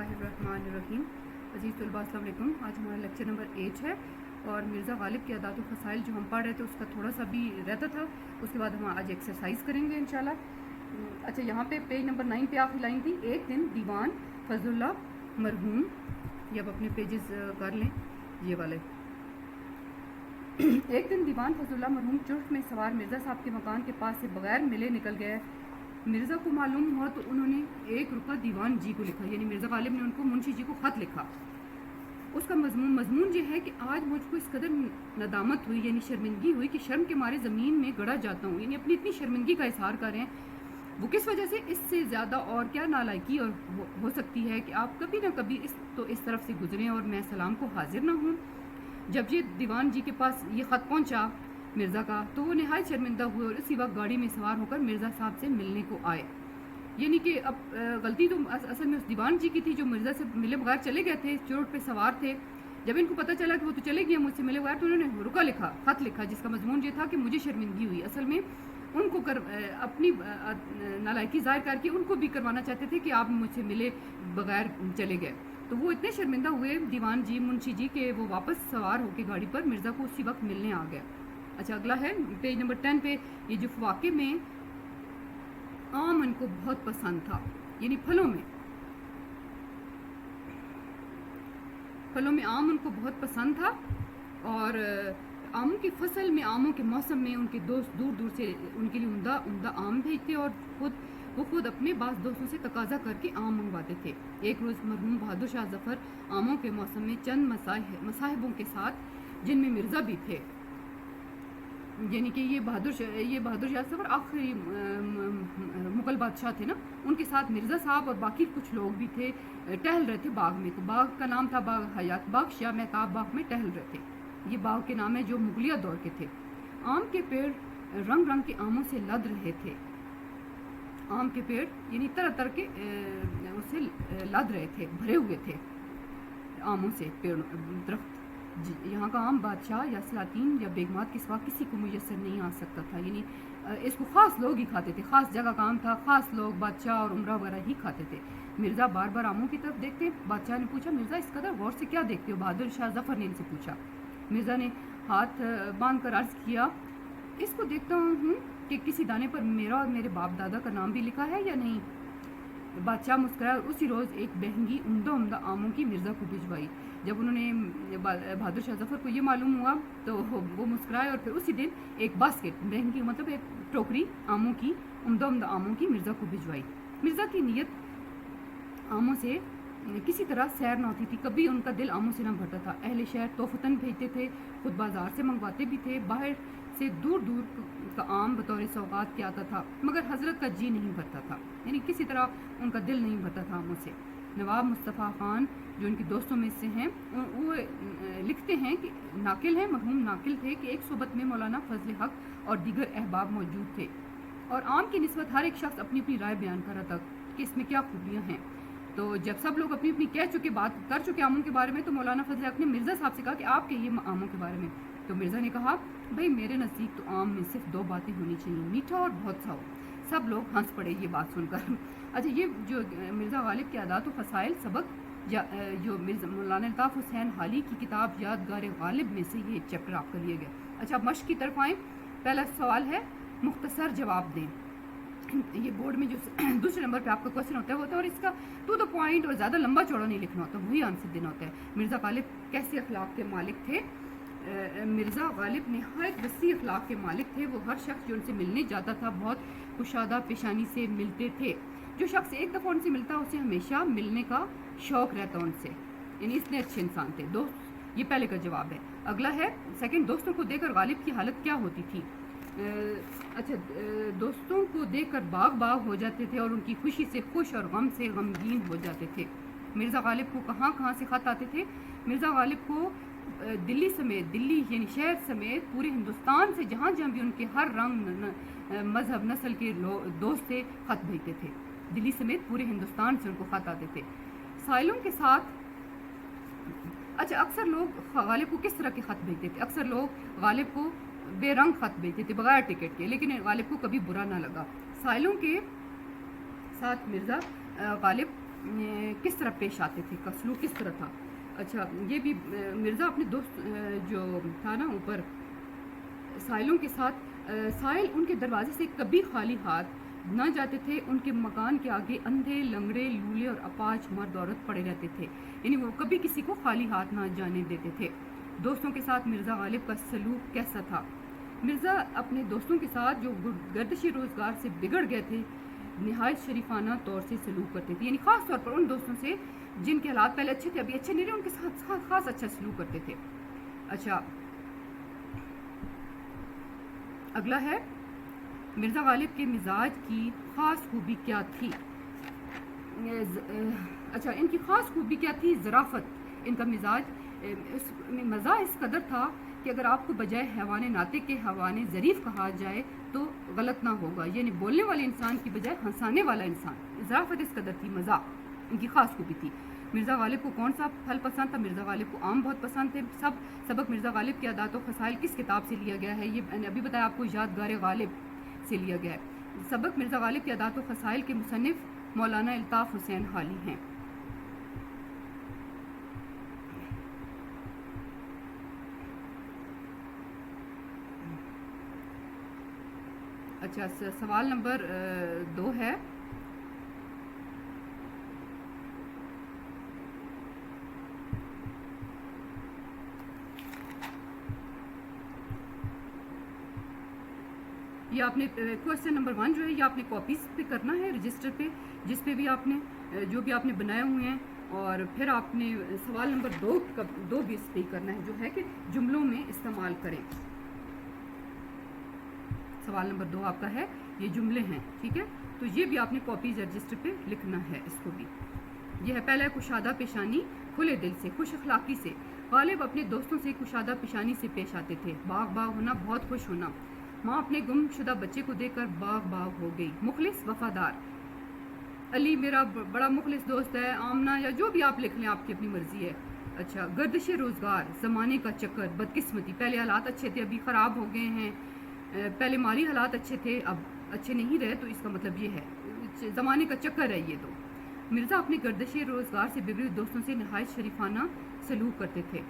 बिस्मिल्लाहिर्रहमानिर्रहीम। अजीज़ तलबा अस्सलाम वालेकुम। आज हमारा लेक्चर नंबर 8 है और मिर्ज़ा गालिब के अदात व फ़साइल जो हम पढ़ रहे थे उसका थोड़ा सा भी रहता था। उसके बाद हम आज एक्सरसाइज करेंगे इंशाल्लाह। अच्छा, यहाँ पे पेज नंबर 9 पे आखिरी लाइन थी, एक दिन दीवान फजलुल्लाह मरहूम। ये अब अपने पेजेस कर लें ये वाले। एक दिन दीवान फजलुल्लाह मरहूम चुर्फ में सवार मिर्ज़ा साहब के मकान के पास से बगैर मिले निकल गए। मिर्ज़ा को मालूम हुआ तो उन्होंने एक रुपया दीवान जी को लिखा, यानी मिर्ज़ा गालिब ने उनको मुंशी जी को ख़त लिखा। उसका मजमून ये है कि आज मुझको इस कदर नदामत हुई, यानी शर्मिंदगी हुई कि शर्म के मारे ज़मीन में गड़ा जाता हूँ। यानी अपनी इतनी शर्मिंदगी का इजहार कर रहे हैं। वो किस वजह से, इससे ज़्यादा और क्या नालायकी और हो सकती है कि आप कभी ना कभी इस तरफ से गुजरें और मैं सलाम को हाजिर ना हूँ। जब ये दीवान जी के पास ये ख़त पहुँचा मिर्ज़ा का, तो वो नहायत शर्मिंदा हुए और इसी वक्त गाड़ी में सवार होकर मिर्ज़ा साहब से मिलने को आए। यानी कि अब गलती तो असल में उस दीवान जी की थी जो मिर्ज़ा से मिले बगैर चले गए थे, चोट पे सवार थे। जब इनको पता चला कि वो तो चले गए मुझसे मिले बगैर, तो उन्होंने रुका लिखा, ख़त लिखा, जिसका मजमून ये था कि मुझे शर्मिंदगी हुई। असल में उनको अपनी नालायकी ज़ाहिर करके उनको भी करवाना चाहते थे कि आप मुझसे मिले बगैर चले गए। तो वो इतने शर्मिंदा हुए दीवान जी मुंशी जी के वो वापस सवार होकर गाड़ी पर मिर्ज़ा को उसी वक्त मिलने आ गए। अच्छा, अगला है पेज नंबर 10 पे, ये जो वाक़े में आम उनको बहुत पसंद था, यानी फलों में आम उनको बहुत पसंद था। और आमों की फसल में, आमों के मौसम में उनके दोस्त दूर दूर से उनके लिए उम्दा आम भेजते और वो खुद अपने बास दोस्तों से तकाजा करके आम मंगवाते थे। एक रोज़ मरहूम बहादुर शाह ज़फ़र आमों के मौसम में चंद मसाहिबों के साथ, जिनमें मिर्ज़ा भी थे, यानी कि ये बहादुर शाह ज़फ़र आखिरी मुग़ल बादशाह थे ना, उनके साथ मिर्ज़ा साहब और बाकी कुछ लोग भी थे, टहल रहे थे बाग में। तो बाग का नाम था बाग हयात बाग, शाह महताब बाग में टहल रहे थे। ये बाग के नाम है जो मुगलिया दौर के थे। आम के पेड़ रंग रंग के आमों से लद रहे थे। आम के पेड़ यानी तरह तरह के उससे लद रहे थे, भरे हुए थे आमों से पेड़ दरख्त। यहाँ का आम बादशाह या सलातीन या बेगमात के सिवा किसी को मुयसर नहीं आ सकता था। यानी इसको ख़ास लोग ही खाते थे, ख़ास जगह का आम था, ख़ास लोग बादशाह और उमरा वगैरह ही खाते थे। मिर्ज़ा बार बार आमों की तरफ देखते। बादशाह ने पूछा, मिर्ज़ा इस कदर गौर से क्या देखते हो? बहादुर शाह ज़फ़र ने इनसे पूछा। मिर्ज़ा ने हाथ बांध कर अर्ज़ किया, इसको देखता हूँ कि किसी दाने पर मेरा और मेरे बाप दादा का नाम भी लिखा है या नहीं। बादशाह मुस्कुराया और उसी रोज़ एक महंगी उम्दा आमों की मिर्ज़ा को भिजवाई। जब उन्होंने बहादुर शाह ज़फ़र को ये मालूम हुआ तो वो मुस्कुराए और फिर उसी दिन एक बास्केट महंगी, मतलब एक टोकरी आमों की, उम्दा आमों की मिर्ज़ा को भिजवाई। मिर्ज़ा की नीयत आमों से किसी तरह सैर न होती थी, कभी उनका दिल आमों से न भरता था। अहले शहर तोहफ़तन भेजते थे, खुद बाज़ार से मंगवाते भी थे, बाहर से दूर दूर का आम बतौर सौगात के आता था, मगर हज़रत का जी नहीं भरता था, यानी किसी तरह उनका दिल नहीं भरता था आमों से। नवाब मुस्तफ़ा ख़ान जो उनके दोस्तों में से हैं, वो लिखते हैं कि नाकिल हैं, मरहूम नाकिल थे कि एक सोबत में मौलाना फजल हक और दीगर अहबाब मौजूद थे और आम की निस्बत हर एक शख्स अपनी अपनी राय बयान कर रहा था कि इसमें क्या खूबियाँ हैं। तो जब सब लोग अपनी अपनी कह चुके, बात कर चुके आमों के बारे में, तो मौलाना फजल हक ने मिर्ज़ा साहब से कहा कि आप कहिए आमों के बारे में। तो मिर्ज़ा ने कहा, भाई मेरे नज़दीक तो आम में सिर्फ 2 बातें होनी चाहिए, मीठा और बहुत सा हो। सब लोग हंस पड़े ये बात सुनकर। अच्छा, ये जो मिर्ज़ा गालिब के अदात व फ़साइल सबक जो मौलाना अल्ताफ़ हुसैन हाली की किताब यादगार गालिब में से ये चैप्टर आपका लिया गया। अच्छा, अब मश्क की तरफ आएँ। पहला सवाल है, मुख्तसर जवाब दें। ये बोर्ड में जो दूसरे नंबर पे आपका क्वेश्चन होता है और इसका टू द पॉइंट और ज़्यादा लंबा चौड़ा नहीं लिखना होता, वही आंसर देना होता है। मिर्ज़ा गालिब कैसे अखलाक के मालिक थे? मिर्ज़ा गालिब नहायत वसी अखलाक के मालिक थे। वो हर शख्स जो उनसे मिलने जाता था बहुत कुशादा पेशानी से मिलते थे। जो शख्स एक दफ़ा उनसे मिलता उसे हमेशा मिलने का शौक़ रहता उनसे, यानी इसलिए अच्छे इंसान थे। दोस्त, ये पहले का जवाब है। अगला है सेकंड, दोस्तों को देखकर गालिब की हालत क्या होती थी? अच्छा, दोस्तों को देखकर बाग बाग हो जाते थे और उनकी खुशी से खुश और गम से गमगीन हो जाते थे। मिर्ज़ा गालिब को कहाँ से ख़त आते थे? मिर्ज़ा गालिब को दिल्ली समेत, दिल्ली यानी शहर समेत पूरे हिंदुस्तान से जहाँ भी उनके हर रंग मज़हब नस्ल के दोस्त थे, ख़त भेजते थे। दिल्ली समेत पूरे हिंदुस्तान से उनको ख़त आते थे साइलों के साथ। अच्छा, अक्सर लोग गालिब को किस तरह के ख़त भेजते थे? अक्सर लोग गालिब को बेरंग ख़त भेजते थे बगैर टिकट के, लेकिन गालिब को कभी बुरा ना लगा। साइलों के साथ मिर्ज़ा गालिब کس طرح پیش آتے تھے، کا سلوک کس طرح تھا. اچھا یہ بھی مرزا اپنے دوست جو تھا نا اوپر سائلوں کے ساتھ، سائل ان کے دروازے سے کبھی خالی ہاتھ نہ جاتے تھے. ان کے مکان کے آگے اندھے، لنگڑے، لولے اور اپاہج مرد عورت پڑے رہتے تھے، یعنی وہ کبھی کسی کو خالی ہاتھ نہ جانے دیتے تھے. دوستوں کے ساتھ مرزا غالب کا سلوک کیسا تھا؟ مرزا اپنے دوستوں کے ساتھ جو گردشی روزگار سے بگڑ گئے تھے نہایت شریفانہ طور سے سلوک کرتے تھے، یعنی خاص طور پر ان دوستوں سے جن کے حالات پہلے اچھے تھے ابھی اچھے نہیں رہے، ان کے ساتھ خاص اچھا سلوک کرتے تھے. اچھا اگلا ہے مرزا غالب کے مزاج کی خاص خوبی کیا تھی؟ اچھا ان کی خاص خوبی کیا تھی؟ ظرافت. ان کا مزاج مزاح اس قدر تھا کہ اگر آپ کو بجائے حیوان ناطق کے حیوان ظریف کہا جائے تو غلط نہ ہوگا، یعنی بولنے والے انسان کی بجائے ہنسانے والا انسان. ظرافت اس قدر تھی، مزاح ان کی خاص خوبی تھی. مرزا غالب کو کون سا پھل پسند تھا؟ مرزا غالب کو آم بہت پسند تھے. سبق مرزا غالب کے عادات و خصائل کس کتاب سے لیا گیا ہے؟ یہ میں نے ابھی بتایا آپ کو، یادگار غالب سے لیا گیا ہے. سبق مرزا غالب کے عادات و خصائل کے مصنف مولانا الطاف حسین حالی ہیں. اچھا سوال نمبر 2 ہے. یہ آپ نے کوشچن نمبر 1 جو ہے یہ آپ نے کاپیز پہ کرنا ہے رجسٹر پہ، جس پہ بھی آپ نے جو بھی آپ نے بنائے ہوئے ہیں، اور پھر آپ نے سوال نمبر 2 بھی اس پہ کرنا ہے جو ہے کہ جملوں میں استعمال کریں. سوال نمبر 2 آپ کا ہے یہ جملے ہیں، ٹھیک ہے، تو یہ بھی آپ نے کاپیز رجسٹر پہ لکھنا ہے اس کو بھی. یہ ہے پہلا کشادہ پیشانی کھلے دل سے، خوش اخلاقی سے. غالب اپنے دوستوں سے کشادہ پیشانی سے پیش آتے تھے. باغ ہونا، بہت خوش ہونا. ماں اپنے گم شدہ بچے کو دیکھ کر باغ ہو گئی. مخلص، وفادار. علی میرا بڑا مخلص دوست ہے. آمنہ یا جو بھی آپ لکھ لیں، آپ کی اپنی مرضی ہے. اچھا گردش روزگار، زمانے کا چکر، بدقسمتی. پہلے حالات اچھے تھے ابھی خراب ہو گئے ہیں. پہلے مالی حالات اچھے تھے اب اچھے نہیں رہے، تو اس کا مطلب یہ ہے زمانے کا چکر ہے یہ. تو مرزا اپنے گردش روزگار سے بگڑے دوستوں سے نہایت شریفانہ سلوک کرتے تھے.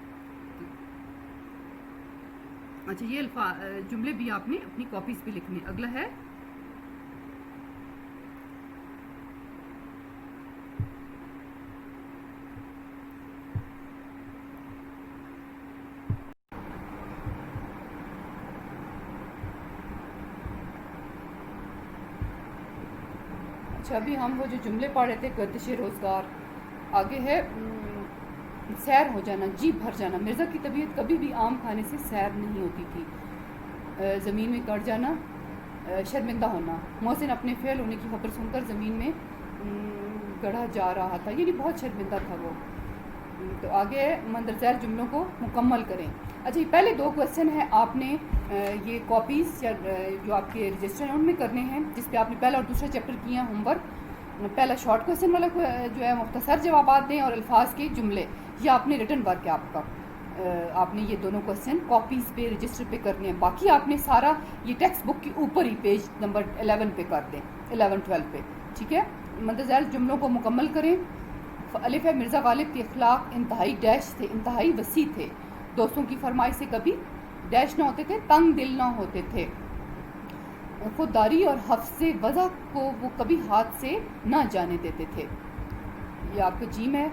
اچھا یہ جملے بھی آپ نے اپنی کاپیز پہ لکھنے. اگلا ہے اچھا ابھی ہم وہ جو جملے پڑھ رہے تھے گردش روزگار. آگے ہے سیر ہو جانا، جی بھر جانا. مرزا کی طبیعت کبھی بھی آم کھانے سے سیر نہیں ہوتی تھی. زمین میں گڑ جانا، شرمندہ ہونا. محسن اپنے فیل ہونے کی خبر سن کر زمین میں گڑھا جا رہا تھا، یعنی بہت شرمندہ تھا وہ. تو آگے مندرجہ جملوں کو مکمل کریں. اچھا یہ پہلے 2 کویسچن ہیں، آپ نے یہ کاپیز جو آپ کے رجسٹر ہیں ان میں کرنے ہیں، جس پہ آپ نے پہلا اور دوسرا چیپٹر کیا ہے ہوم ورک. پہلا شارٹ کویسچن والا جو ہے مختصر جوابات دیں، اور الفاظ کے جملے. یہ آپ نے ریٹن ورک ہے آپ کا. آپ نے یہ دونوں کویسچن کاپیز پہ رجسٹر پہ کرنے ہیں. باقی آپ نے سارا یہ ٹیکسٹ بک کے اوپر ہی پیج نمبر 11 پہ کر دیں، 11-12 پہ، ٹھیک ہے. مندرجہ جملوں کو مکمل کریں. الف ہے مرزا غالب کے اخلاق انتہائی ڈیش تھے، انتہائی وسیع تھے. دوستوں کی فرمائش سے کبھی ڈیش نہ ہوتے تھے، تنگ دل نہ ہوتے تھے. خودداری اور حفظ وضع کو وہ کبھی ہاتھ سے نہ جانے دیتے تھے. یہ آپ کا جیم ہے.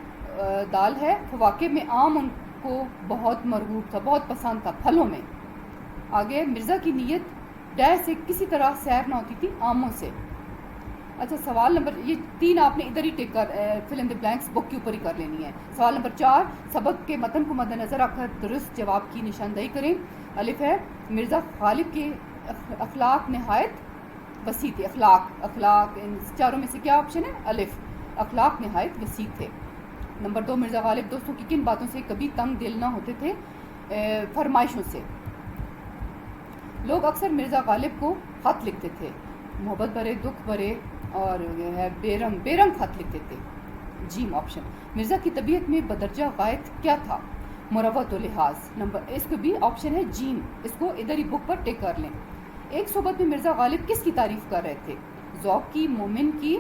دال ہے فواکہ میں آم ان کو بہت مرغوب تھا، بہت پسند تھا پھلوں میں. آگے مرزا کی نیت ڈیش سے کسی طرح سیر نہ ہوتی تھی، آموں سے. اچھا سوال نمبر یہ 3 آپ نے ادھر ہی ٹک کر فل ان دی بلینکس بک کے اوپر ہی کر لینی ہے. سوال نمبر 4 سبق کے متن کو مد نظر رکھ کر درست جواب کی نشاندہی کریں. الف ہے مرزا غالب کے اخلاق نہایت وسیع تھے. اخلاق ان چاروں میں سے کیا آپشن ہے؟ الف. اخلاق نہایت وسیع تھے. نمبر 2 مرزا غالب دوستوں کی کن باتوں سے کبھی تنگ دل نہ ہوتے تھے؟ فرمائشوں سے. لوگ اکثر مرزا غالب کو خط لکھتے تھے، محبت بھرے، دکھ بھرے اور ہے بے رنگ خط لکھتے تھے. جیم آپشن. مرزا کی طبیعت میں بدرجہ غائط کیا تھا؟ مروت و لحاظ. نمبر اس کو بھی آپشن ہے جیم، اس کو ادھر ہی بک پر ٹک کر لیں. ایک صحبت میں مرزا غالب کس کی تعریف کر رہے تھے؟ ذوق کی، مومن کی،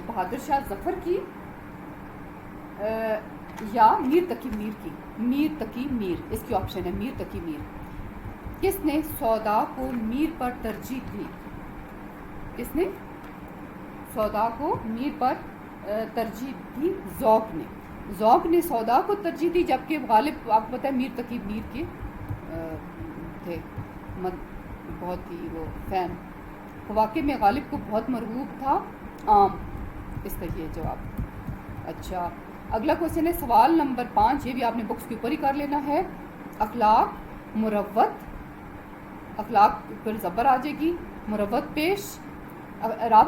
بہادر شاہ ظفر کی یا میر تقی میر کی، میر تقی میر، اس کی آپشن ہے میر تقی میر. کس نے سودا کو میر پر ترجیح دی؟ کس نے سودا کو میر پر ترجیح دی؟ ذوق نے. ذوق نے سودا کو ترجیح دی، جبکہ غالب آپ کو پتہ ہے میر تقی میر کے تھے، بہت ہی وہ فین. واقعے میں غالب کو بہت مرغوب تھا عام. اس کا یہ جواب. اچھا اگلا کوشچن ہے سوال نمبر 5، یہ بھی آپ نے بکس کے اوپر ہی کر لینا ہے. اخلاق مروت، اخلاق پر زبر آ جائے گی، مروت پیش، اعراب